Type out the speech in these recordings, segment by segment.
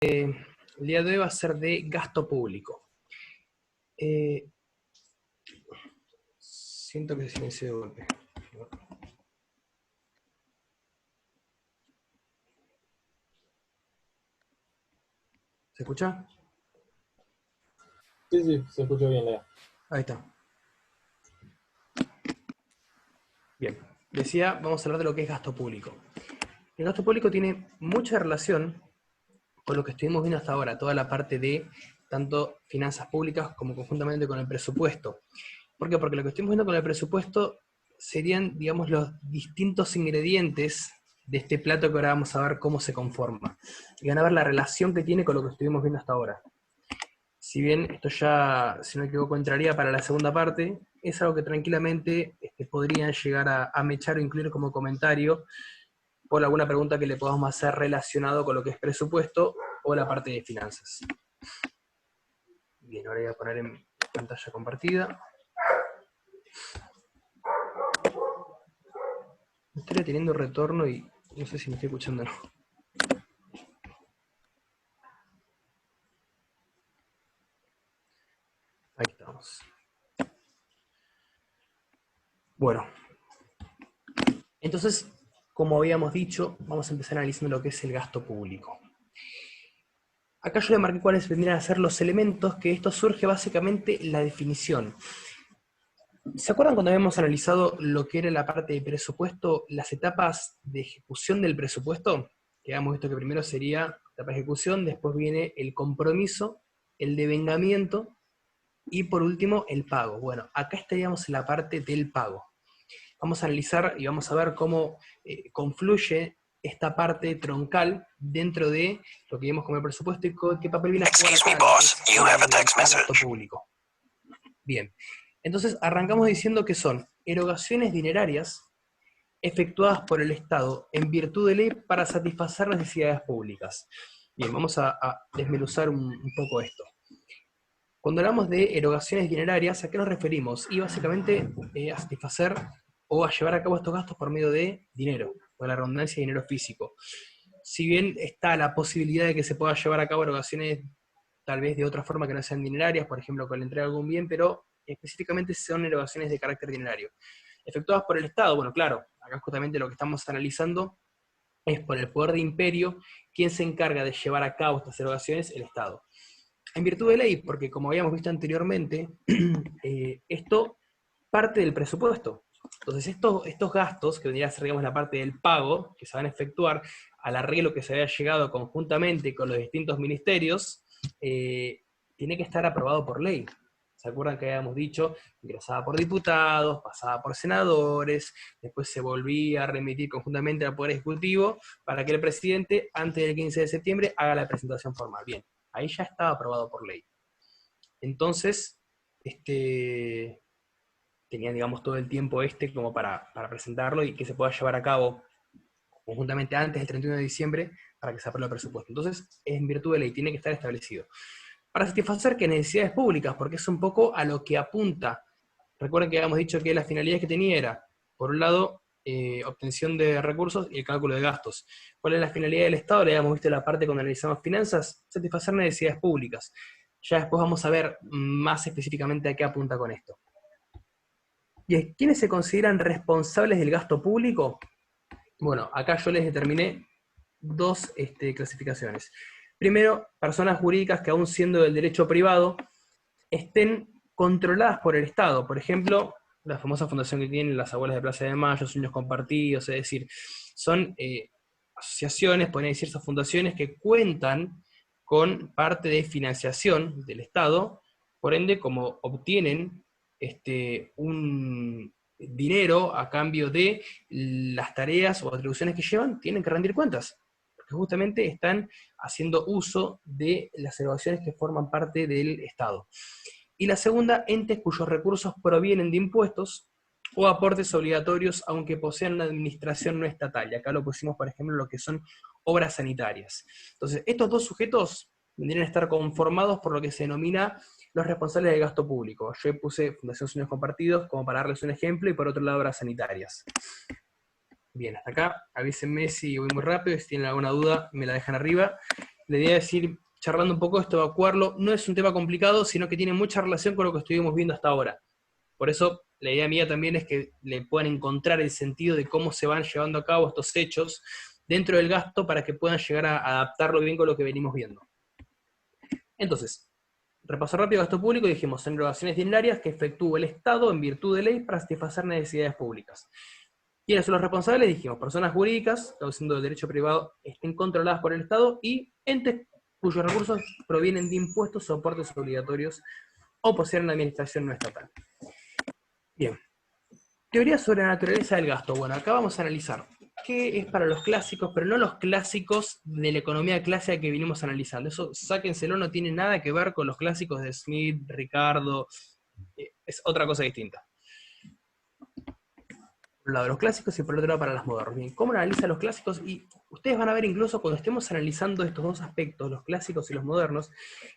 El día de hoy va a ser de gasto público. Siento que se silenció de golpe. ¿Se escucha? Sí, sí, se escucha bien, Lea. Ahí está. Bien. Decía, vamos a hablar de lo que es gasto público. El gasto público tiene mucha relación con lo que estuvimos viendo hasta ahora, toda la parte de tanto finanzas públicas como conjuntamente con el presupuesto. ¿Por qué? Porque lo que estuvimos viendo con el presupuesto serían, digamos, los distintos ingredientes de este plato que ahora vamos a ver cómo se conforma. Y van a ver la relación que tiene con lo que estuvimos viendo hasta ahora. Si bien esto ya, si no me equivoco, entraría para la segunda parte, es algo que tranquilamente podrían llegar a mechar o incluir como comentario por alguna pregunta que le podamos hacer relacionado con lo que es presupuesto o la parte de finanzas. Bien, ahora voy a poner en pantalla compartida. Estoy teniendo retorno y no sé si me estoy escuchando o no. Ahí estamos. Bueno, entonces, como habíamos dicho, vamos a empezar analizando lo que es el gasto público. Acá yo le marqué cuáles vendrían a ser los elementos que esto surge básicamente la definición. ¿Se acuerdan cuando habíamos analizado lo que era la parte de presupuesto, las etapas de ejecución del presupuesto? Que habíamos visto que primero sería la etapa de ejecución, después viene el compromiso, el devengamiento y por último el pago. Bueno, acá estaríamos en la parte del pago. Vamos a analizar y vamos a ver cómo confluye esta parte troncal dentro de lo que vimos como el presupuesto y qué papel viene a jugar el gasto público. Bien, entonces arrancamos diciendo que son erogaciones dinerarias efectuadas por el Estado en virtud de ley para satisfacer necesidades públicas. Bien, vamos a desmenuzar un poco esto. Cuando hablamos de erogaciones dinerarias, ¿a qué nos referimos? Y básicamente a satisfacer o a llevar a cabo estos gastos por medio de dinero, o la redundancia de dinero físico. Si bien está la posibilidad de que se pueda llevar a cabo erogaciones tal vez de otra forma que no sean dinerarias, por ejemplo con la entrega de algún bien, pero específicamente son erogaciones de carácter dinerario. Efectuadas por el Estado, bueno, claro, acá justamente lo que estamos analizando es por el poder de imperio, quien se encarga de llevar a cabo estas erogaciones, el Estado. En virtud de ley, porque como habíamos visto anteriormente, esto parte del presupuesto. Entonces estos gastos, que vendría a ser digamos, la parte del pago, que se van a efectuar al arreglo que se había llegado conjuntamente con los distintos ministerios, tiene que estar aprobado por ley. ¿Se acuerdan que habíamos dicho? Ingresaba por diputados, pasaba por senadores, después se volvía a remitir conjuntamente al Poder Ejecutivo para que el presidente, antes del 15 de septiembre, haga la presentación formal. Bien, ahí ya estaba aprobado por ley. Entonces, tenían, digamos, todo el tiempo como para presentarlo y que se pueda llevar a cabo conjuntamente antes del 31 de diciembre para que se apruebe el presupuesto. Entonces, en virtud de ley, tiene que estar establecido. Para satisfacer que necesidades públicas, porque es un poco a lo que apunta. Recuerden que habíamos dicho que la finalidad que tenía era, por un lado, obtención de recursos y el cálculo de gastos. ¿Cuál es la finalidad del Estado? Le habíamos visto la parte cuando analizamos finanzas, satisfacer necesidades públicas. Ya después vamos a ver más específicamente a qué apunta con esto. ¿Y quiénes se consideran responsables del gasto público? Bueno, acá yo les determiné dos clasificaciones. Primero, personas jurídicas que aún siendo del derecho privado, estén controladas por el Estado. Por ejemplo, la famosa fundación que tienen las abuelas de Plaza de Mayo, Sueños Compartidos, es decir, son asociaciones, pueden decir, esas fundaciones que cuentan con parte de financiación del Estado, por ende, como obtienen un dinero a cambio de las tareas o atribuciones que llevan, tienen que rendir cuentas, porque justamente están haciendo uso de las erogaciones que forman parte del Estado. Y la segunda, entes cuyos recursos provienen de impuestos o aportes obligatorios, aunque posean una administración no estatal. Y acá lo pusimos, por ejemplo, lo que son obras sanitarias. Entonces, estos dos sujetos tendrían que estar conformados por lo que se denomina los responsables del gasto público. Yo puse Fundación Sueños Compartidos como para darles un ejemplo, y por otro lado, obras sanitarias. Bien, hasta acá, avísenme si voy muy rápido, si tienen alguna duda me la dejan arriba, la idea es ir charlando un poco esto, evacuarlo. No es un tema complicado, sino que tiene mucha relación con lo que estuvimos viendo hasta ahora. Por eso, la idea mía también es que le puedan encontrar el sentido de cómo se van llevando a cabo estos hechos dentro del gasto para que puedan llegar a adaptarlo bien con lo que venimos viendo. Entonces, repaso rápido gasto público, dijimos, son erogaciones diarias que efectúa el Estado en virtud de ley para satisfacer necesidades públicas. ¿Quiénes son los responsables? Dijimos, personas jurídicas, traduciendo del derecho privado, estén controladas por el Estado, y entes cuyos recursos provienen de impuestos o aportes obligatorios o poseen una administración no estatal. Bien. Teoría sobre la naturaleza del gasto. Bueno, acá vamos a analizar qué es para los clásicos, pero no los clásicos de la economía clásica que vinimos analizando. Eso, sáquenselo, no tiene nada que ver con los clásicos de Smith, Ricardo, es otra cosa distinta. Por un lado los clásicos y por el otro lado para los modernos. Bien, ¿cómo analiza los clásicos? Y ustedes van a ver incluso cuando estemos analizando estos dos aspectos, los clásicos y los modernos,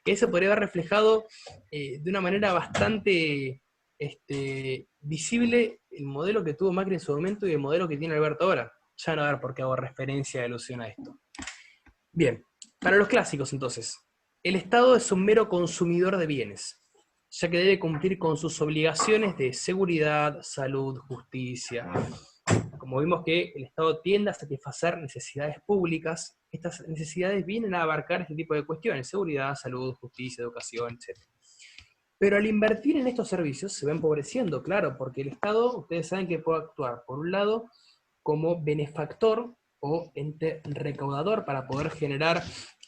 que eso podría haber reflejado de una manera bastante visible el modelo que tuvo Macri en su momento y el modelo que tiene Alberto ahora. Ya van a ver por qué hago referencia y alusión a esto. Bien, para los clásicos entonces, el Estado es un mero consumidor de bienes, ya que debe cumplir con sus obligaciones de seguridad, salud, justicia. Como vimos que el Estado tiende a satisfacer necesidades públicas, estas necesidades vienen a abarcar este tipo de cuestiones: seguridad, salud, justicia, educación, etc. Pero al invertir en estos servicios se va empobreciendo, claro, porque el Estado, ustedes saben que puede actuar, por un lado, como benefactor o ente recaudador para poder generar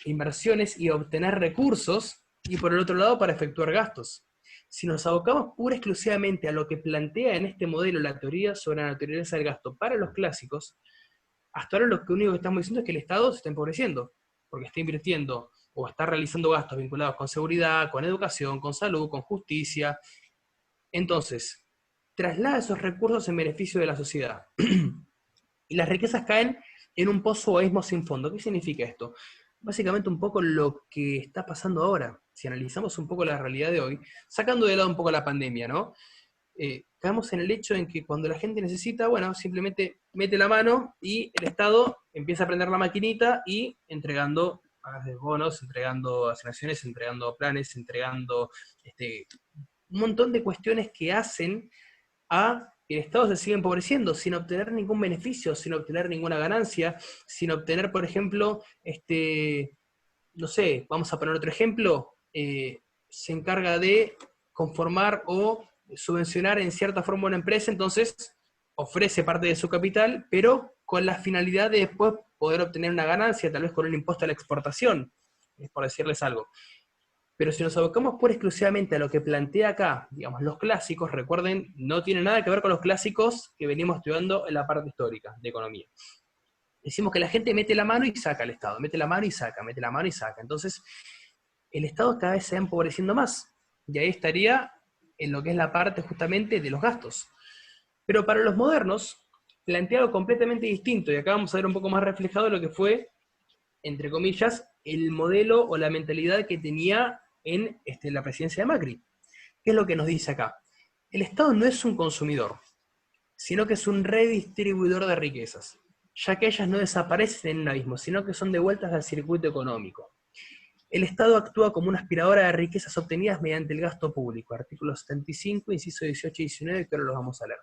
inversiones y obtener recursos, y por el otro lado para efectuar gastos. Si nos abocamos pura y exclusivamente a lo que plantea en este modelo la teoría sobre la naturaleza del gasto para los clásicos, hasta ahora lo único que estamos diciendo es que el Estado se está empobreciendo, porque está invirtiendo o está realizando gastos vinculados con seguridad, con educación, con salud, con justicia. Entonces, traslada esos recursos en beneficio de la sociedad. Y las riquezas caen en un pozo o abismo sin fondo. ¿Qué significa esto? Básicamente un poco lo que está pasando ahora. Si analizamos un poco la realidad de hoy, sacando de lado un poco la pandemia, ¿no? Caemos en el hecho en que cuando la gente necesita, bueno, simplemente mete la mano y el Estado empieza a prender la maquinita y entregando bonos, entregando asignaciones, entregando planes, entregando un montón de cuestiones que hacen a que el Estado se siga empobreciendo sin obtener ningún beneficio, sin obtener ninguna ganancia, sin obtener, por ejemplo, no sé, vamos a poner otro ejemplo, se encarga de conformar o subvencionar en cierta forma una empresa, entonces ofrece parte de su capital, pero con la finalidad de después poder obtener una ganancia, tal vez con un impuesto a la exportación, por decirles algo. Pero si nos abocamos pura exclusivamente a lo que plantea acá, digamos, los clásicos, recuerden, no tiene nada que ver con los clásicos que venimos estudiando en la parte histórica de economía. Decimos que la gente mete la mano y saca al Estado, mete la mano y saca, mete la mano y saca. Entonces, el Estado cada vez se va empobreciendo más. Y ahí estaría en lo que es la parte justamente de los gastos. Pero para los modernos, planteado completamente distinto, y acá vamos a ver un poco más reflejado lo que fue, entre comillas, el modelo o la mentalidad que tenía en la presidencia de Macri. ¿Qué es lo que nos dice acá? El Estado no es un consumidor, sino que es un redistribuidor de riquezas, ya que ellas no desaparecen en un abismo, sino que son devueltas al circuito económico. El Estado actúa como una aspiradora de riquezas obtenidas mediante el gasto público, artículos 75, inciso 18 y 19, que ahora los vamos a leer.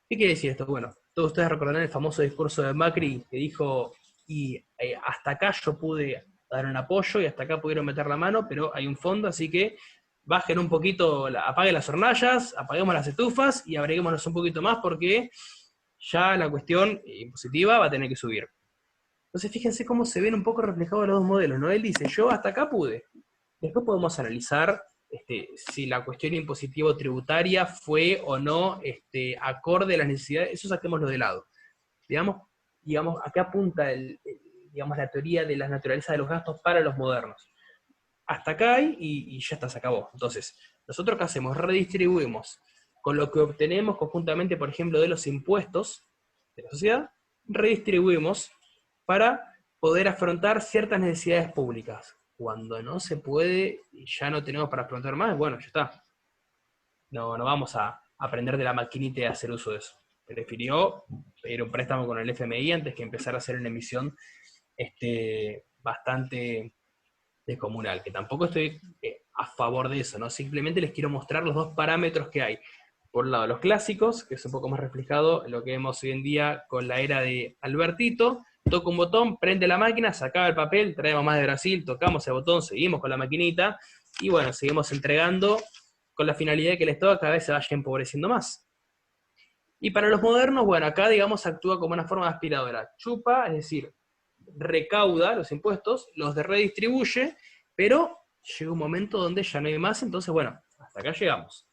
¿Qué quiere decir esto? Bueno, todos ustedes recordarán el famoso discurso de Macri que dijo, y hasta acá yo pude dar un apoyo y hasta acá pudieron meter la mano, pero hay un fondo, así que bajen un poquito, apaguen las hornallas, apaguemos las estufas y abreguémonos un poquito más porque ya la cuestión impositiva va a tener que subir. Entonces fíjense cómo se ven un poco reflejados los dos modelos, ¿no? Él dice, yo hasta acá pude. Después podemos analizar si la cuestión impositivo-tributaria fue o no acorde a las necesidades, eso saquémoslo de lado. Digamos, acá apunta digamos, la teoría de la naturaleza de los gastos para los modernos. Hasta acá hay y ya está, se acabó. Entonces, ¿nosotros qué hacemos? Redistribuimos con lo que obtenemos conjuntamente, por ejemplo, de los impuestos de la sociedad, redistribuimos para poder afrontar ciertas necesidades públicas. Cuando no se puede y ya no tenemos para afrontar más, bueno, ya está. No vamos a aprender de la maquinita y a hacer uso de eso. Prefirió pedir un préstamo con el FMI antes que empezar a hacer una emisión bastante descomunal, que tampoco estoy a favor de eso, ¿no? Simplemente les quiero mostrar los dos parámetros que hay. Por un lado, los clásicos, que es un poco más reflejado en lo que vemos hoy en día con la era de Albertito. Toco un botón, prende la máquina, sacaba el papel, traemos más de Brasil, tocamos el botón, seguimos con la maquinita, y bueno, seguimos entregando con la finalidad de que el Estado cada vez se vaya empobreciendo más. Y para los modernos, bueno, acá digamos actúa como una forma de aspiradora. Chupa, es decir, recauda los impuestos, los redistribuye, pero llega un momento donde ya no hay más, entonces bueno, hasta acá llegamos.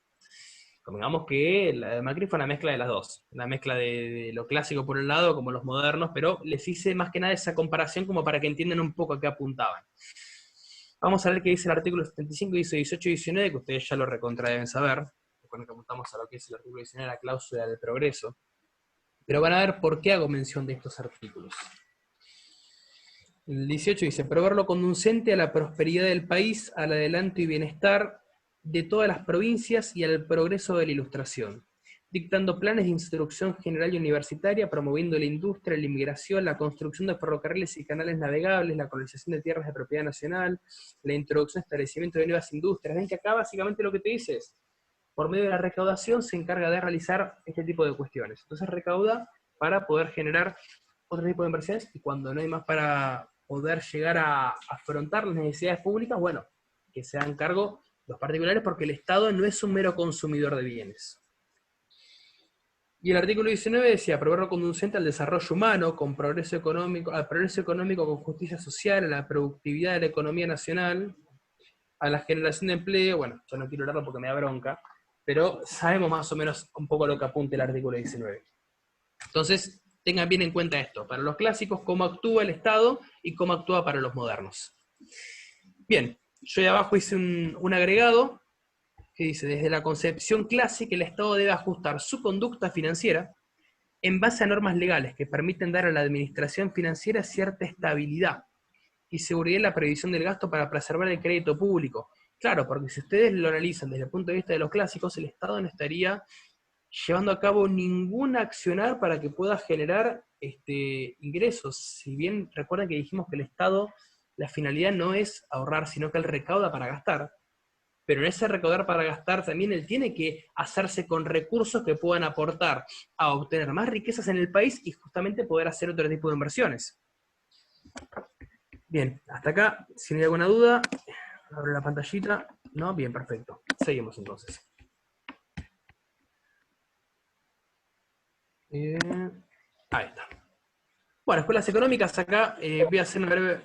Convengamos que la de Macri fue una mezcla de las dos, una mezcla de lo clásico por un lado, como los modernos, pero les hice más que nada esa comparación como para que entiendan un poco a qué apuntaban. Vamos a ver qué dice el artículo 75, dice 18 y 19, que ustedes ya lo recontra deben saber, cuando apuntamos a lo que es el artículo 19, la cláusula del progreso. Pero van a ver por qué hago mención de estos artículos. El 18 dice, proveerlo conducente a la prosperidad del país, al adelanto y bienestar de todas las provincias y al progreso de la ilustración, dictando planes de instrucción general y universitaria, promoviendo la industria, la inmigración, la construcción de ferrocarriles y canales navegables, la colonización de tierras de propiedad nacional, la introducción y establecimiento de nuevas industrias. Ven que acá básicamente lo que te dice es, por medio de la recaudación se encarga de realizar este tipo de cuestiones. Entonces recauda para poder generar otro tipo de inversiones, y cuando no hay más para poder llegar a afrontar las necesidades públicas, bueno, que se hagan cargo los particulares, porque el Estado no es un mero consumidor de bienes. Y el artículo 19 decía, proveerlo conducente al desarrollo humano, con progreso económico, al progreso económico con justicia social, a la productividad de la economía nacional, a la generación de empleo. Bueno, yo no quiero hablarlo porque me da bronca, pero sabemos más o menos un poco lo que apunta el artículo 19. Entonces, tengan bien en cuenta esto, para los clásicos, cómo actúa el Estado y cómo actúa para los modernos. Bien, yo ahí abajo hice un agregado que dice, desde la concepción clásica, el Estado debe ajustar su conducta financiera en base a normas legales que permiten dar a la administración financiera cierta estabilidad y seguridad en la previsión del gasto para preservar el crédito público. Claro, porque si ustedes lo analizan desde el punto de vista de los clásicos, el Estado no estaría llevando a cabo ningún accionar para que pueda generar ingresos. Si bien recuerden que dijimos que el Estado, la finalidad no es ahorrar, sino que él recauda para gastar, pero en ese recaudar para gastar también él tiene que hacerse con recursos que puedan aportar a obtener más riquezas en el país y justamente poder hacer otro tipo de inversiones. Bien, hasta acá, si no hay alguna duda, abro la pantallita. No, bien, perfecto. Seguimos entonces. Ahí está. Bueno, escuelas económicas, acá voy a hacer una breve...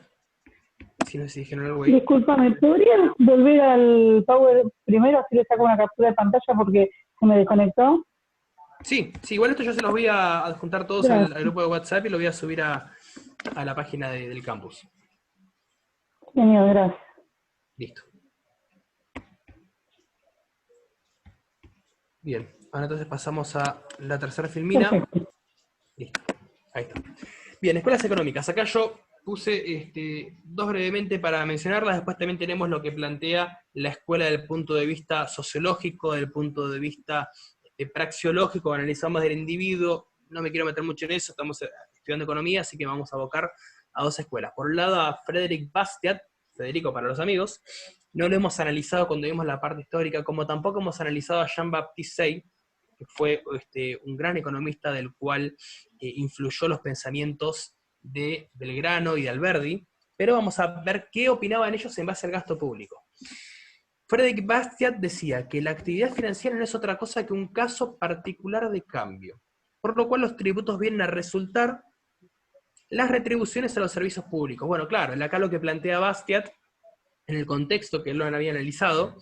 Si no sé si dijeron algo ahí. Disculpame, ¿podrías volver al Power primero, así le saco una captura de pantalla porque se me desconectó? Sí, igual esto yo se los voy a adjuntar todos al grupo de WhatsApp y lo voy a subir a la página del campus. Genial, gracias. Listo. Bien, ahora entonces pasamos a la tercera filmina. Perfecto. Listo, ahí está. Bien, escuelas económicas. Acá yo puse dos brevemente para mencionarlas, después también tenemos lo que plantea la escuela del punto de vista sociológico, del punto de vista praxeológico, analizamos del individuo. No me quiero meter mucho en eso, estamos estudiando economía, así que vamos a abocar a dos escuelas. Por un lado a Frederick Bastiat, Federico para los amigos. No lo hemos analizado cuando vimos la parte histórica, como tampoco hemos analizado a Jean-Baptiste Say, que fue un gran economista del cual influyó los pensamientos de Belgrano y de Alberdi, pero vamos a ver qué opinaban ellos en base al gasto público. Frederick Bastiat decía que la actividad financiera no es otra cosa que un caso particular de cambio, por lo cual los tributos vienen a resultar las retribuciones a los servicios públicos. Bueno, claro, acá lo que plantea Bastiat, en el contexto que él lo había analizado,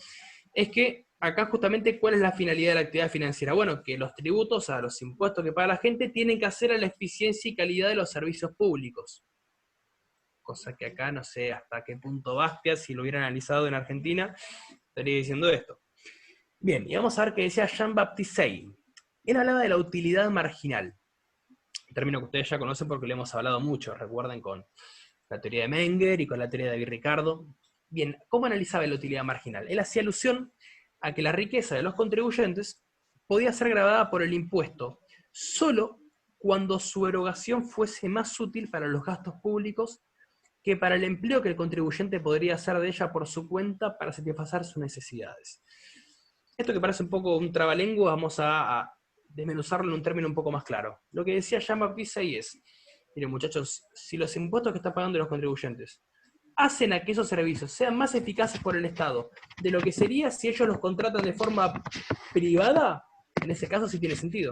es que acá justamente cuál es la finalidad de la actividad financiera. Bueno, que los tributos, o sea, los impuestos que paga la gente, tienen que hacer a la eficiencia y calidad de los servicios públicos. Cosa que acá no sé hasta qué punto Bastiat, si lo hubiera analizado en Argentina, estaría diciendo esto. Bien, y vamos a ver qué decía Jean-Baptiste Say. Él hablaba de la utilidad marginal. Término que ustedes ya conocen porque lo hemos hablado mucho, recuerden, con la teoría de Menger y con la teoría de David Ricardo. Bien, ¿cómo analizaba la utilidad marginal? Él hacía alusión a que la riqueza de los contribuyentes podía ser gravada por el impuesto solo cuando su erogación fuese más útil para los gastos públicos que para el empleo que el contribuyente podría hacer de ella por su cuenta para satisfacer sus necesidades. Esto que parece un poco un trabalengua, vamos a desmenuzarlo en un término un poco más claro. Lo que decía Jean-Baptiste ahí es, miren muchachos, si los impuestos que están pagando los contribuyentes hacen a que esos servicios sean más eficaces por el Estado de lo que sería si ellos los contratan de forma privada, en ese caso sí tiene sentido.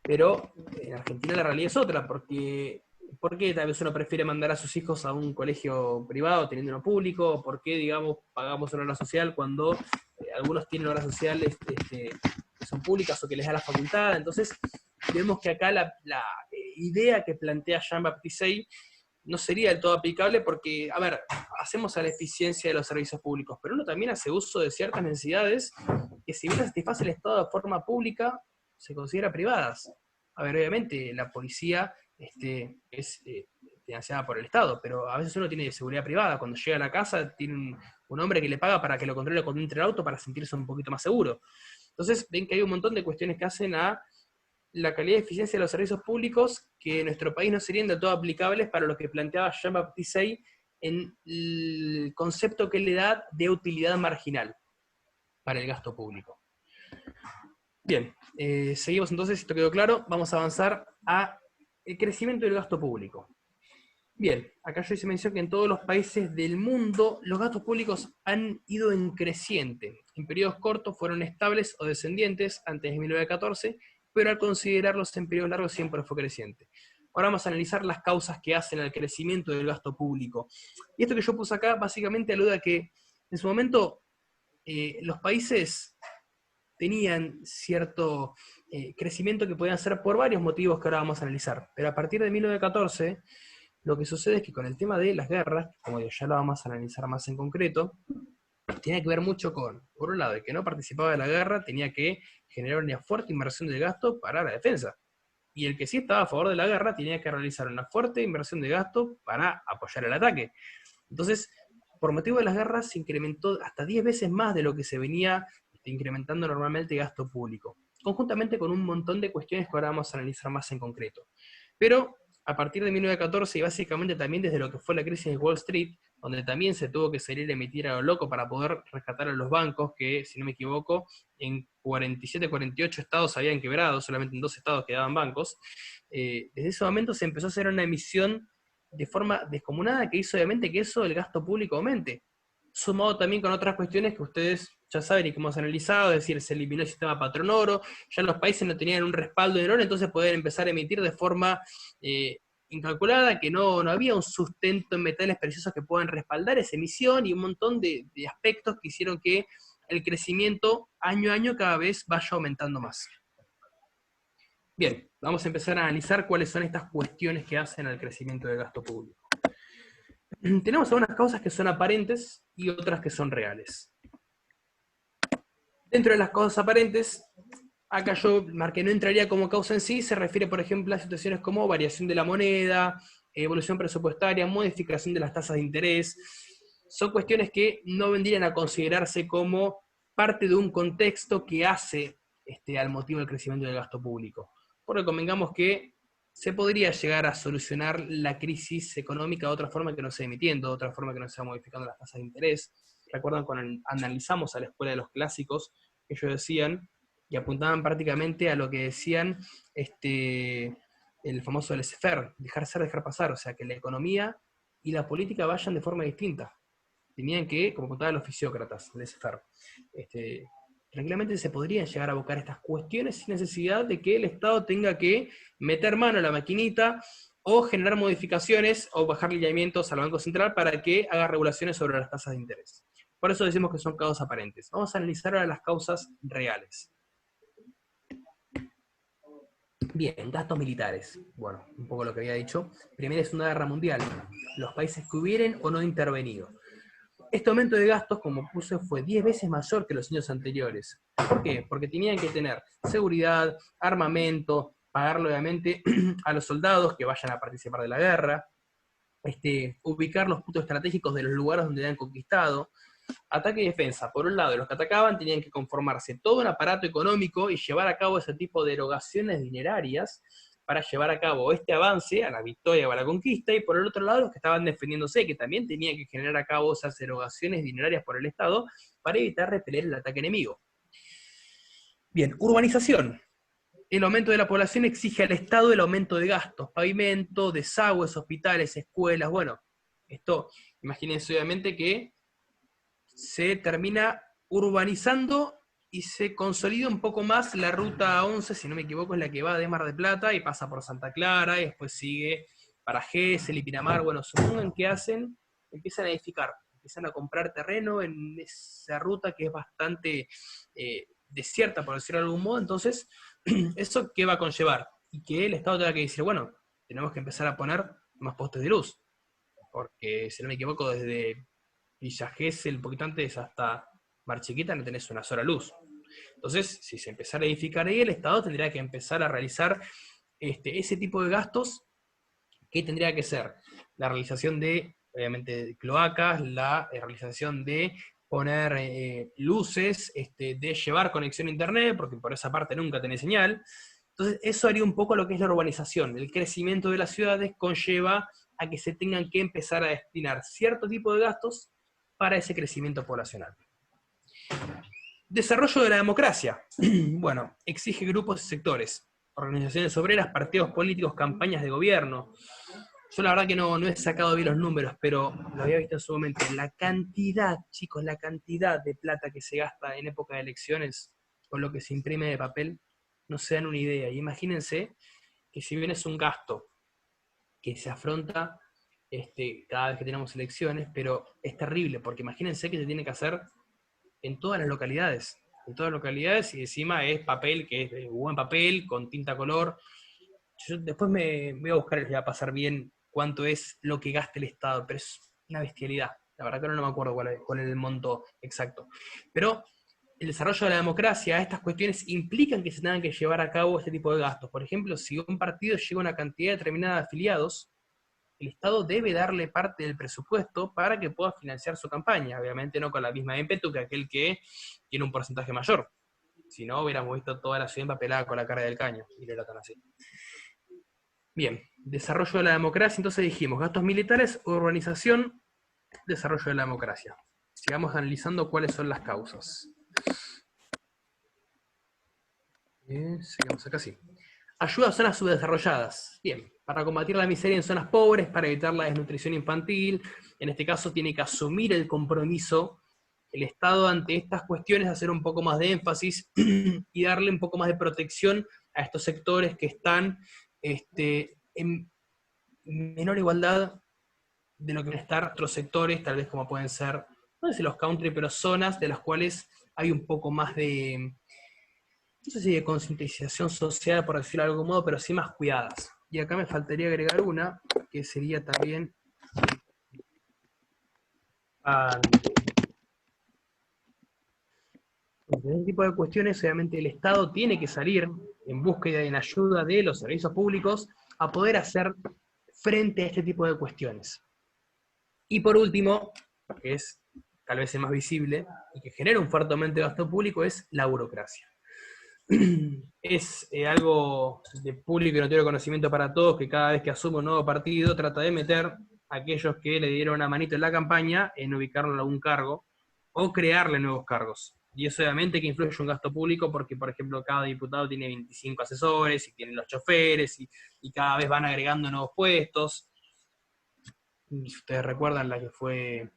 Pero en Argentina la realidad es otra, porque ¿por qué tal vez uno prefiere mandar a sus hijos a un colegio privado teniendo uno público? ¿Por qué, digamos, pagamos una obra social cuando algunos tienen obras sociales que son públicas o que les da la facultad? Entonces, vemos que acá la idea que plantea Jean-Baptiste no sería del todo aplicable porque, a ver, hacemos a la eficiencia de los servicios públicos, pero uno también hace uso de ciertas necesidades que si bien las satisface el Estado de forma pública, se considera privadas. A ver, obviamente la policía es financiada por el Estado, pero a veces uno tiene seguridad privada. Cuando llega a la casa tiene un hombre que le paga para que lo controle cuando entre el auto para sentirse un poquito más seguro. Entonces ven que hay un montón de cuestiones que hacen a la calidad y eficiencia de los servicios públicos que en nuestro país no serían del todo aplicables para lo que planteaba Jean-Baptiste en el concepto que le da de utilidad marginal para el gasto público. Bien, seguimos entonces, esto quedó claro, vamos a avanzar a el crecimiento del gasto público. Bien, acá yo hice mención que en todos los países del mundo los gastos públicos han ido en creciente. En periodos cortos fueron estables o descendientes antes de 1914, pero al considerarlos en periodos largos siempre fue creciente. Ahora vamos a analizar las causas que hacen al crecimiento del gasto público. Y esto que yo puse acá básicamente alude a que en su momento los países tenían cierto crecimiento que podían hacer por varios motivos que ahora vamos a analizar. Pero a partir de 1914, lo que sucede es que con el tema de las guerras, como digo, ya lo vamos a analizar más en concreto, tenía que ver mucho con, por un lado, el que no participaba de la guerra tenía que generar una fuerte inversión de gasto para la defensa. Y el que sí estaba a favor de la guerra tenía que realizar una fuerte inversión de gasto para apoyar el ataque. Entonces, por motivo de las guerras se incrementó hasta 10 veces más de lo que se venía incrementando normalmente gasto público, conjuntamente con un montón de cuestiones que ahora vamos a analizar más en concreto. Pero a partir de 1914 y básicamente también desde lo que fue la crisis de Wall Street, donde también se tuvo que salir a emitir a lo loco para poder rescatar a los bancos, que si no me equivoco, en 47, 48 estados habían quebrado, solamente en 2 estados quedaban bancos, desde ese momento se empezó a hacer una emisión de forma descomunada que hizo obviamente que eso, el gasto público aumente, sumado también con otras cuestiones que ustedes ya saben y que hemos analizado, es decir, se eliminó el sistema patrón oro, ya los países no tenían un respaldo en oro, entonces podían empezar a emitir de forma incalculada, que no había un sustento en metales preciosos que puedan respaldar esa emisión y un montón de aspectos que hicieron que el crecimiento año a año cada vez vaya aumentando más. Bien, vamos a empezar a analizar cuáles son estas cuestiones que hacen al crecimiento del gasto público. Tenemos algunas causas que son aparentes y otras que son reales. Dentro de las causas aparentes, acá yo marqué no entraría como causa en sí, se refiere por ejemplo a situaciones como variación de la moneda, evolución presupuestaria, modificación de las tasas de interés. Son cuestiones que no vendrían a considerarse como parte de un contexto que hace al motivo del crecimiento del gasto público. Porque convengamos que se podría llegar a solucionar la crisis económica de otra forma que no sea emitiendo, de otra forma que no sea modificando las tasas de interés. Recuerdan cuando analizamos a la escuela de los clásicos, ellos decían, y apuntaban prácticamente a lo que decían el famoso laissez-faire, dejar ser, dejar pasar, o sea, que la economía y la política vayan de forma distinta. Tenían que, como contaban los fisiócratas, laissez-faire, tranquilamente se podrían llegar a abocar estas cuestiones sin necesidad de que el Estado tenga que meter mano a la maquinita o generar modificaciones o bajar lineamientos al Banco Central para que haga regulaciones sobre las tasas de interés. Por eso decimos que son causas aparentes. Vamos a analizar ahora las causas reales. Bien, gastos militares. Bueno, un poco lo que había dicho. Primera es una guerra mundial. Los países que hubieran o no intervenido. Este aumento de gastos, como puse, fue 10 veces mayor que los años anteriores. ¿Por qué? Porque tenían que tener seguridad, armamento, pagarle obviamente a los soldados que vayan a participar de la guerra, ubicar los puntos estratégicos de los lugares donde han conquistado, ataque y defensa. Por un lado, los que atacaban tenían que conformarse todo un aparato económico y llevar a cabo ese tipo de erogaciones dinerarias para llevar a cabo este avance a la victoria o a la conquista, y por el otro lado los que estaban defendiéndose, que también tenían que generar a cabo esas erogaciones dinerarias por el Estado para evitar repeler el ataque enemigo. Bien, urbanización. El aumento de la población exige al Estado el aumento de gastos, pavimento, desagües, hospitales, escuelas, bueno, esto, imagínense obviamente que se termina urbanizando y se consolida un poco más la ruta 11, si no me equivoco, es la que va de Mar del Plata y pasa por Santa Clara, y después sigue para Gesell y Pinamar. Bueno, supongan que hacen, empiezan a edificar, empiezan a comprar terreno en esa ruta que es bastante desierta, por decirlo de algún modo. Entonces, ¿eso qué va a conllevar? Y que el Estado tenga que decir, bueno, tenemos que empezar a poner más postes de luz, porque si no me equivoco, desde Villa Gesell, un poquito antes, hasta Mar Chiquita no tenés una sola luz. Entonces, si se empezara a edificar ahí, el Estado tendría que empezar a realizar ese tipo de gastos, que tendría que ser la realización de, obviamente, de cloacas, la realización de poner luces, de llevar conexión a internet, porque por esa parte nunca tenés señal. Entonces, eso haría un poco lo que es la urbanización. El crecimiento de las ciudades conlleva a que se tengan que empezar a destinar cierto tipo de gastos para ese crecimiento poblacional. Desarrollo de la democracia. Bueno, exige grupos y sectores, organizaciones obreras, partidos políticos, campañas de gobierno. Yo la verdad que no he sacado bien los números, pero lo había visto en su momento. La cantidad, chicos, la cantidad de plata que se gasta en época de elecciones con lo que se imprime de papel, no se dan una idea. Y imagínense que si bien es un gasto que se afronta cada vez que tenemos elecciones, pero es terrible, porque imagínense que se tiene que hacer en todas las localidades, y encima es papel, que es de buen papel, con tinta color. Yo después me voy a buscar, les voy a pasar bien cuánto es lo que gasta el Estado, pero es una bestialidad. La verdad que ahora no me acuerdo cuál es el monto exacto. Pero el desarrollo de la democracia, estas cuestiones implican que se tengan que llevar a cabo este tipo de gastos. Por ejemplo, si un partido llega a una cantidad determinada de afiliados, el Estado debe darle parte del presupuesto para que pueda financiar su campaña. Obviamente no con la misma ímpetu que aquel que tiene un porcentaje mayor. Si no, hubiéramos visto toda la ciudad empapelada con la cara del caño, y no era tan así. Bien, desarrollo de la democracia, entonces dijimos, gastos militares, urbanización, desarrollo de la democracia. Sigamos analizando cuáles son las causas. Sigamos acá, sí. Ayuda a zonas subdesarrolladas. Bien, para combatir la miseria en zonas pobres, para evitar la desnutrición infantil, en este caso tiene que asumir el compromiso el Estado ante estas cuestiones, hacer un poco más de énfasis y darle un poco más de protección a estos sectores que están en menor igualdad de lo que van a estar otros sectores, tal vez como pueden ser, no sé si los country, pero zonas de las cuales hay un poco más de, no sé si de concientización social, por decirlo de algún modo, pero sí más cuidadas. Y acá me faltaría agregar una, que sería también en este tipo de cuestiones, obviamente el Estado tiene que salir en búsqueda y en ayuda de los servicios públicos a poder hacer frente a este tipo de cuestiones. Y por último, que es tal vez el más visible y que genera un fuerte aumento de gasto público, es la burocracia. Es algo de público y notorio conocimiento para todos, que cada vez que asume un nuevo partido trata de meter a aquellos que le dieron una manito en la campaña en ubicarlo en algún cargo o crearle nuevos cargos. Y eso obviamente que influye en un gasto público porque, por ejemplo, cada diputado tiene 25 asesores y tienen los choferes y cada vez van agregando nuevos puestos. Si ustedes recuerdan la que fue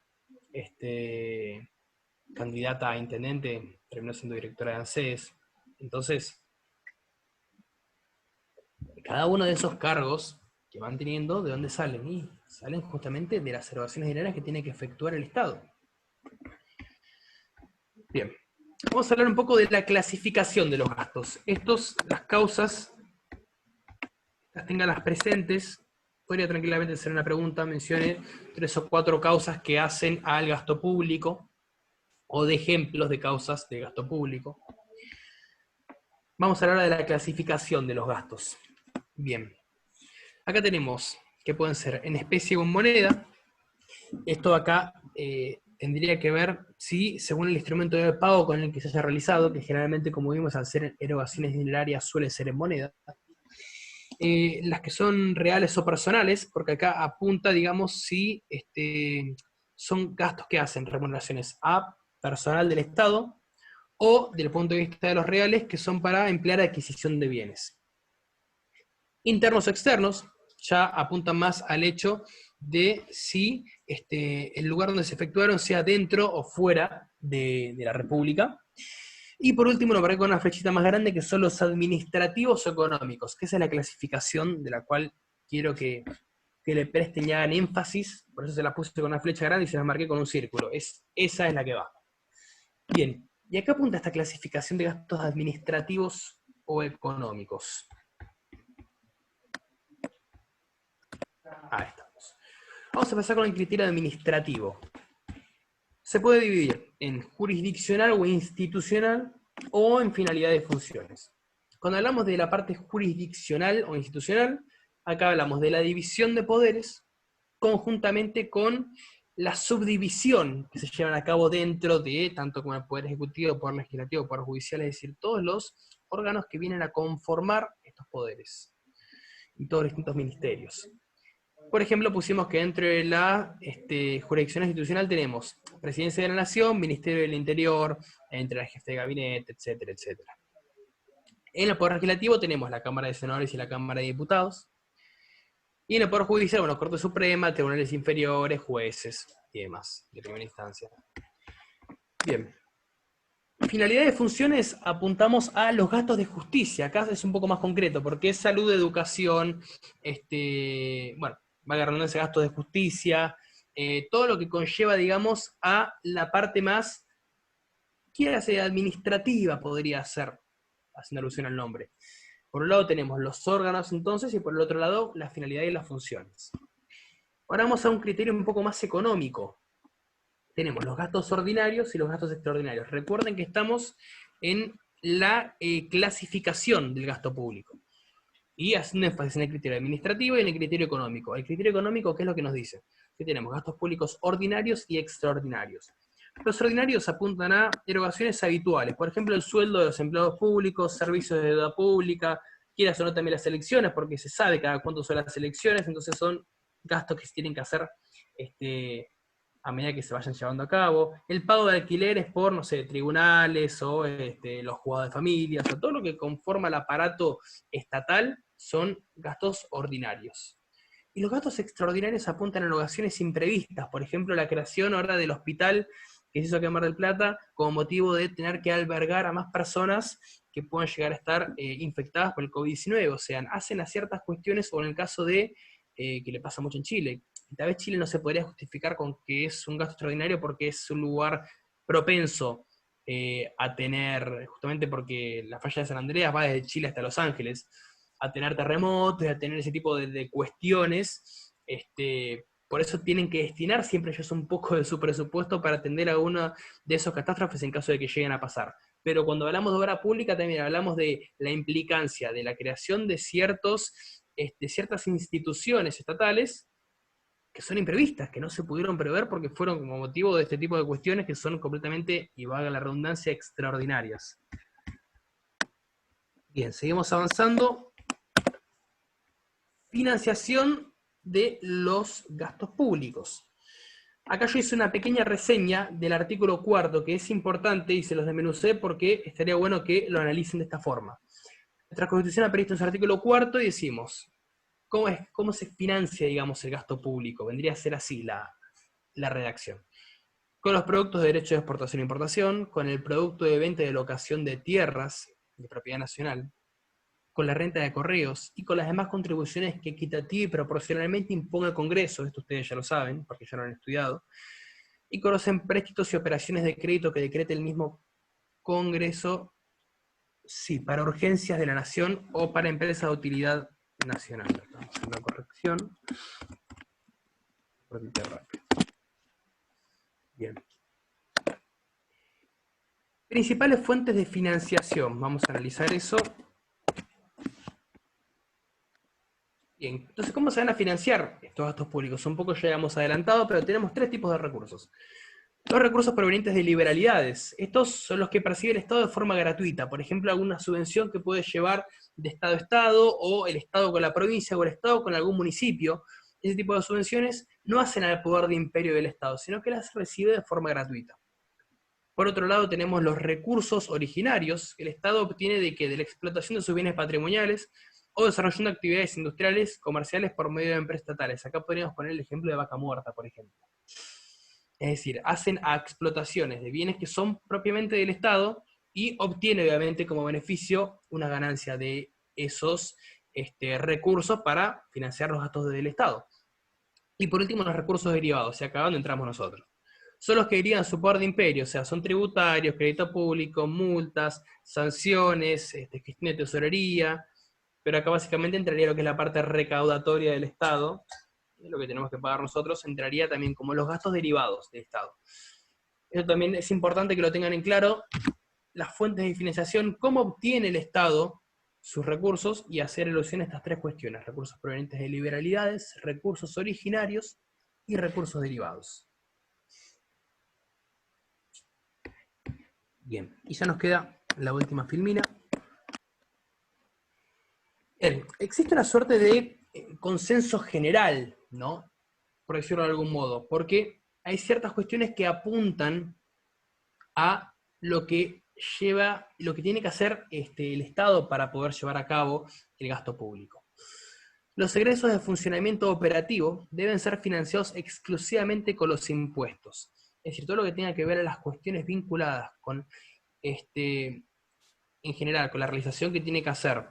candidata a intendente, terminó siendo directora de ANSES. Entonces, cada uno de esos cargos que van teniendo, ¿de dónde salen? Y salen justamente de las erogaciones dinerarias que tiene que efectuar el Estado. Bien, vamos a hablar un poco de la clasificación de los gastos. Las causas, las tenganlas presentes. Podría tranquilamente ser una pregunta, mencione 3 o 4 causas que hacen al gasto público, o de ejemplos de causas de gasto público. Vamos a hablar de la clasificación de los gastos. Bien, acá tenemos que pueden ser en especie o en moneda. Esto acá tendría que ver si, según el instrumento de pago con el que se haya realizado, que generalmente, como vimos, al ser erogaciones dinerarias suele ser en moneda. las que son reales o personales, porque acá apunta, digamos, si son gastos que hacen remuneraciones a personal del Estado, o del punto de vista de los reales, que son para emplear adquisición de bienes. Internos o externos ya apuntan más al hecho de si el lugar donde se efectuaron sea dentro o fuera de la República. Y por último, lo marqué con una flechita más grande, que son los administrativos o económicos, que esa es la clasificación de la cual quiero que le presten y hagan énfasis, por eso se la puse con una flecha grande y se la marqué con un círculo. Esa es la que va. Bien, y acá apunta esta clasificación de gastos administrativos o económicos. Ahí estamos. Vamos a empezar con el criterio administrativo. Se puede dividir en jurisdiccional o institucional o en finalidad de funciones. Cuando hablamos de la parte jurisdiccional o institucional, acá hablamos de la división de poderes conjuntamente con la subdivisión que se llevan a cabo dentro de, tanto como el Poder Ejecutivo, Poder Legislativo, Poder Judicial, es decir, todos los órganos que vienen a conformar estos poderes y todos los distintos ministerios. Por ejemplo, pusimos que dentro de la jurisdicción institucional tenemos Presidencia de la Nación, Ministerio del Interior, entre el jefe de gabinete, etcétera, etcétera. En el Poder Legislativo tenemos la Cámara de Senadores y la Cámara de Diputados. Y en el Poder Judicial, bueno, Corte Suprema, tribunales inferiores, jueces y demás, de primera instancia. Bien. Finalidad de funciones, apuntamos a los gastos de justicia. Acá es un poco más concreto, porque es salud, educación, bueno, valga la redundancia, gastos de justicia, todo lo que conlleva, digamos, a la parte más, quiera ser administrativa, podría ser, haciendo alusión al nombre. Por un lado tenemos los órganos entonces, y por el otro lado la finalidad y las funciones. Ahora vamos a un criterio un poco más económico. Tenemos los gastos ordinarios y los gastos extraordinarios. Recuerden que estamos en la clasificación del gasto público. Y haciendo énfasis en el criterio administrativo y en el criterio económico. El criterio económico, ¿qué es lo que nos dice? Que tenemos gastos públicos ordinarios y extraordinarios. Los ordinarios apuntan a erogaciones habituales, por ejemplo, el sueldo de los empleados públicos, servicios de deuda pública, quieras o no también las elecciones, porque se sabe cada cuánto son las elecciones, entonces son gastos que se tienen que hacer a medida que se vayan llevando a cabo. El pago de alquileres por, no sé, tribunales o los juzgados de familia, o sea, todo lo que conforma el aparato estatal son gastos ordinarios. Y los gastos extraordinarios apuntan a erogaciones imprevistas, por ejemplo, la creación ahora del hospital que se hizo aquí en Mar del Plata, con motivo de tener que albergar a más personas que puedan llegar a estar infectadas por el COVID-19, o sea, hacen a ciertas cuestiones, o en el caso de, que le pasa mucho en Chile, y tal vez Chile no se podría justificar con que es un gasto extraordinario porque es un lugar propenso a tener, justamente porque la falla de San Andreas va desde Chile hasta Los Ángeles, a tener terremotos, a tener ese tipo de cuestiones, por eso tienen que destinar siempre ellos un poco de su presupuesto para atender a una de esos catástrofes en caso de que lleguen a pasar. Pero cuando hablamos de obra pública también hablamos de la implicancia de la creación de ciertas instituciones estatales que son imprevistas, que no se pudieron prever porque fueron como motivo de este tipo de cuestiones que son completamente, y valga la redundancia, extraordinarias. Bien, seguimos avanzando. Financiación de los gastos públicos. Acá yo hice una pequeña reseña del artículo 4, que es importante, y se los desmenucé porque estaría bueno que lo analicen de esta forma. Nuestra Constitución ha previsto en su artículo 4 y decimos, ¿cómo se financia, digamos, el gasto público? Vendría a ser así la redacción. Con los productos de derecho de exportación e importación, con el producto de venta y de locación de tierras de propiedad nacional, con la renta de correos y con las demás contribuciones que equitativa y proporcionalmente imponga el Congreso, esto ustedes ya lo saben, porque ya lo han estudiado, y con los empréstitos y operaciones de crédito que decrete el mismo Congreso, sí, para urgencias de la nación o para empresas de utilidad nacional. Vamos a hacer una corrección. Bien. Principales fuentes de financiación, vamos a analizar eso. Bien, entonces, ¿cómo se van a financiar estos gastos públicos? Un poco ya hemos adelantado, pero tenemos tres tipos de recursos. Los recursos provenientes de liberalidades. Estos son los que percibe el Estado de forma gratuita. Por ejemplo, alguna subvención que puede llevar de Estado a Estado, o el Estado con la provincia, o el Estado con algún municipio. Ese tipo de subvenciones no hacen al poder de imperio del Estado, sino que las recibe de forma gratuita. Por otro lado, tenemos los recursos originarios que el Estado obtiene de la explotación de sus bienes patrimoniales o desarrollando actividades industriales, comerciales por medio de empresas estatales. Acá podríamos poner el ejemplo de Vaca Muerta, por ejemplo. Es decir, hacen explotaciones de bienes que son propiamente del Estado y obtiene obviamente como beneficio una ganancia de esos recursos para financiar los gastos del Estado. Y por último, los recursos derivados, y acá donde entramos nosotros. Son los que irían a su poder de imperio, o sea, son tributarios, crédito público, multas, sanciones, gestión de tesorería, pero acá básicamente entraría lo que es la parte recaudatoria del Estado, lo que tenemos que pagar nosotros, entraría también como los gastos derivados del Estado. Eso también es importante que lo tengan en claro, las fuentes de financiación, cómo obtiene el Estado sus recursos, y hacer alusión a estas tres cuestiones: recursos provenientes de liberalidades, recursos originarios y recursos derivados. Bien, y ya nos queda la última filmina. Bien, existe una suerte de consenso general, ¿no? Por decirlo de algún modo, porque hay ciertas cuestiones que apuntan a lo que tiene que hacer el Estado para poder llevar a cabo el gasto público. Los egresos de funcionamiento operativo deben ser financiados exclusivamente con los impuestos. Es decir, todo lo que tenga que ver a las cuestiones vinculadas con, en general, con la realización que tiene que hacer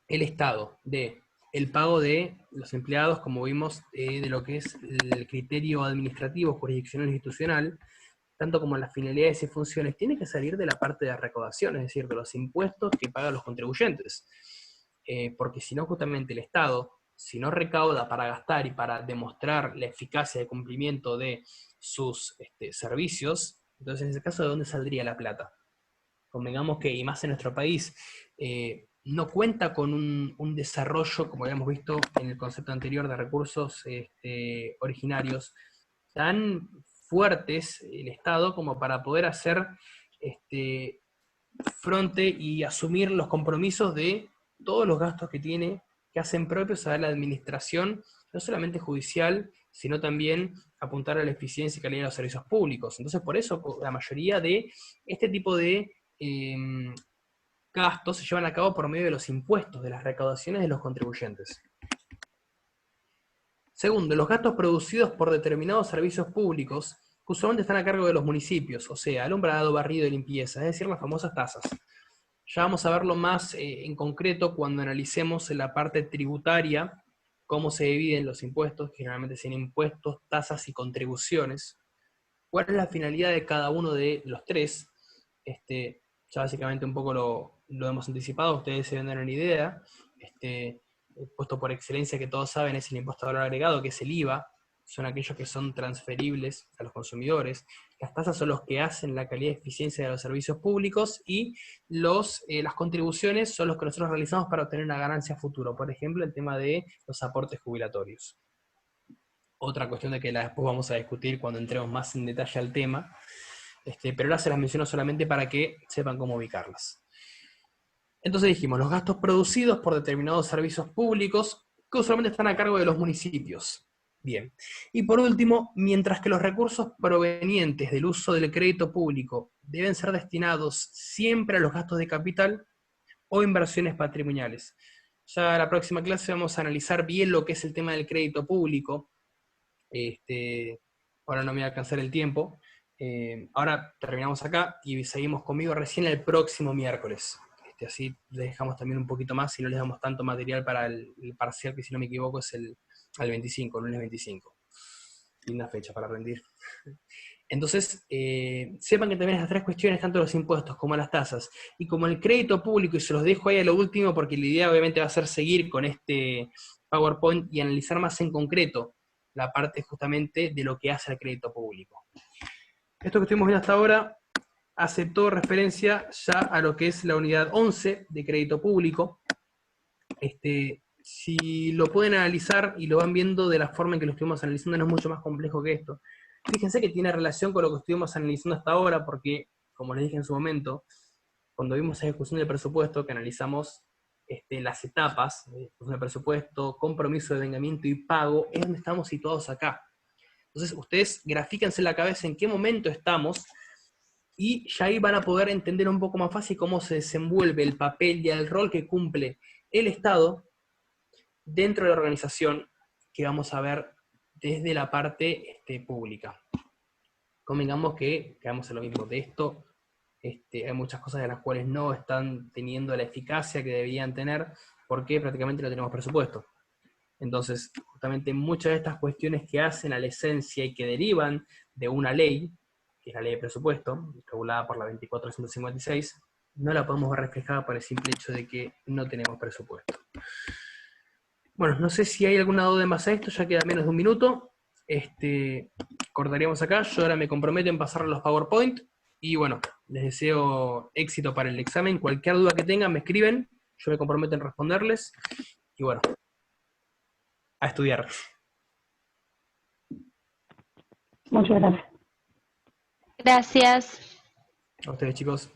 el Estado de el pago de los empleados, como vimos, de lo que es el criterio administrativo, jurisdiccional e institucional, tanto como las finalidades y funciones, tiene que salir de la parte de recaudación, es decir, de los impuestos que pagan los contribuyentes. Porque si no, justamente el Estado, si no recauda para gastar y para demostrar la eficacia de cumplimiento de sus servicios, entonces en ese caso, ¿de dónde saldría la plata? Convengamos que, y más en nuestro país, no cuenta con un desarrollo, como habíamos visto en el concepto anterior, de recursos originarios tan fuertes el Estado como para poder hacer frente y asumir los compromisos de todos los gastos que tiene, que hacen propios a la administración, no solamente judicial, sino también apuntar a la eficiencia y calidad de los servicios públicos. Entonces, por eso la mayoría de este tipo de gastos se llevan a cabo por medio de los impuestos, de las recaudaciones de los contribuyentes. Segundo, los gastos producidos por determinados servicios públicos que usualmente están a cargo de los municipios, o sea, alumbrado, barrido y limpieza, es decir, las famosas tasas. Ya vamos a verlo más en concreto cuando analicemos la parte tributaria, cómo se dividen los impuestos, que generalmente son impuestos, tasas y contribuciones. ¿Cuál es la finalidad de cada uno de los tres? Ya básicamente un poco lo hemos anticipado, ustedes se deben dar una idea. El puesto por excelencia que todos saben es el impuesto de valor agregado, que es el IVA, son aquellos que son transferibles a los consumidores. Las tasas son los que hacen la calidad y eficiencia de los servicios públicos, y las contribuciones son los que nosotros realizamos para obtener una ganancia futuro. Por ejemplo, el tema de los aportes jubilatorios. Otra cuestión de que después vamos a discutir cuando entremos más en detalle al tema, pero ahora se las menciono solamente para que sepan cómo ubicarlas. Entonces dijimos, los gastos producidos por determinados servicios públicos que usualmente están a cargo de los municipios. Bien. Y por último, mientras que los recursos provenientes del uso del crédito público deben ser destinados siempre a los gastos de capital o inversiones patrimoniales. Ya en la próxima clase vamos a analizar bien lo que es el tema del crédito público. Ahora no me va a alcanzar el tiempo. Ahora terminamos acá y seguimos conmigo recién el próximo miércoles. Así les dejamos también un poquito más y no les damos tanto material para el parcial, que si no me equivoco es el 25, lunes 25. Linda fecha para rendir. Entonces, sepan que también estas tres cuestiones, tanto los impuestos como las tasas, y como el crédito público, y se los dejo ahí a lo último porque la idea obviamente va a ser seguir con este PowerPoint y analizar más en concreto la parte justamente de lo que hace el crédito público. Esto que estuvimos viendo hasta ahora hace todo referencia ya a lo que es la unidad 11 de crédito público. Si lo pueden analizar y lo van viendo de la forma en que lo estuvimos analizando, no es mucho más complejo que esto. fíjense que tiene relación con lo que estuvimos analizando hasta ahora, porque, como les dije en su momento, cuando vimos la ejecución del presupuesto, que analizamos las etapas de ejecución del presupuesto, compromiso de vengamiento y pago, es donde estamos situados acá. Entonces, ustedes grafíquense en la cabeza en qué momento estamos, y ya ahí van a poder entender un poco más fácil cómo se desenvuelve el papel y el rol que cumple el Estado dentro de la organización que vamos a ver desde la parte pública. Convengamos que quedamos en lo mismo de esto. Hay muchas cosas de las cuales no están teniendo la eficacia que deberían tener porque prácticamente no tenemos presupuesto. Entonces, justamente muchas de estas cuestiones que hacen a la esencia y que derivan de una ley, que es la ley de presupuesto, regulada por la 2456, no la podemos ver reflejada por el simple hecho de que no tenemos presupuesto. Bueno, no sé si hay alguna duda en base a esto, ya queda menos de un minuto. Cortaríamos acá, yo ahora me comprometo en pasar los PowerPoint, y bueno, les deseo éxito para el examen. Cualquier duda que tengan me escriben, yo me comprometo en responderles, y bueno, a estudiar. Muchas gracias. Gracias. A ustedes, chicos.